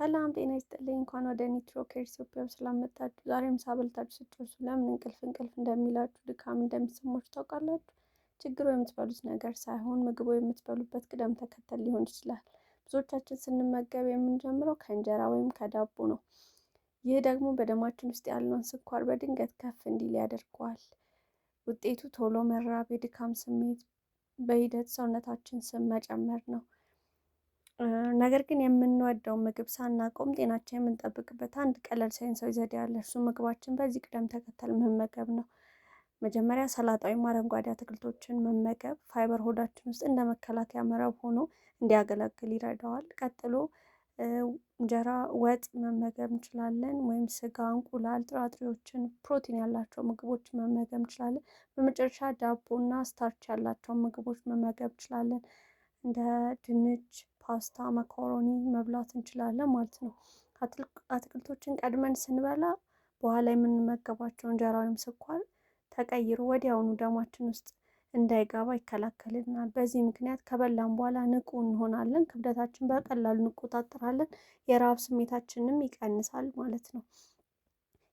ሰላም ጤና ይስጥልኝ። እንኳን ወደ ኒትሮኬር ኢትዮጵያ ስላመጣችሁ። ዛሬም ሳበልታችሁ ስትጨርሱ ለምን እንቅልፍ እንደሚላችሁ ድካም እንደሚሰማችሁ ታውቃላችሁ? ችግሩ የምትበሉት ነገር ሳይሆን ምግቡ የምትበሉበት ቅደም ተከተል ሊሆን ይችላል። ብዙዎቻችን ስንመገብ የምንጀምረው ከእንጀራ ወይም ከዳቦ ነው። ይህ ደግሞ በደማችን ውስጥ ያለውን ስኳር በድንገት ከፍ እንዲል ያደርገዋል። ውጤቱ ቶሎ መራብ፣ የድካም ስሜት፣ በሂደት ሰውነታችን ስም መጨመር ነው። ነገር ግን የምንወደው ምግብ ሳናቆም ጤናችን የምንጠብቅበት አንድ ቀላል ሳይንሳዊ ዘዴ አለ። እሱ ምግባችን በዚህ ቅደም ተከተል መመገብ ነው። መጀመሪያ ሰላጣ ወይም አረንጓዴ አትክልቶችን መመገብ ፋይበር ሆዳችን ውስጥ እንደ መከላከያ መረብ ሆኖ እንዲያገለግል ይረዳዋል። ቀጥሎ እንጀራ፣ ወጥ መመገብ እንችላለን፣ ወይም ስጋ፣ እንቁላል፣ ጥራጥሬዎችን፣ ፕሮቲን ያላቸው ምግቦች መመገብ እንችላለን። በመጨረሻ ዳቦ እና ስታርች ያላቸው ምግቦች መመገብ እንችላለን። እንደ ድንች፣ ፓስታ፣ መኮሮኒ መብላት እንችላለን ማለት ነው። አትክልቶችን ቀድመን ስንበላ በኋላ የምንመገባቸው እንጀራ ወይም ስኳር ተቀይሮ ወዲያውኑ ደማችን ውስጥ እንዳይገባ ይከላከልናል። በዚህ ምክንያት ከበላን በኋላ ንቁ እንሆናለን፣ ክብደታችን በቀላሉ እንቆጣጠራለን፣ የረሃብ ስሜታችንም ይቀንሳል ማለት ነው።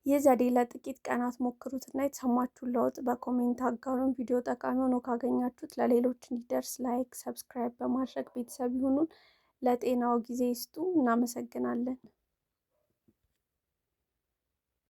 ይህ ዘዴ ለጥቂት ቀናት ሞክሩትና የተሰማችሁን ለውጥ በኮሜንት አጋሩን። ቪዲዮ ጠቃሚ ሆኖ ካገኛችሁት ለሌሎች እንዲደርስ ላይክ፣ ሰብስክራይብ በማድረግ ቤተሰብ ይሁኑን። ለጤናው ጊዜ ይስጡ። እናመሰግናለን።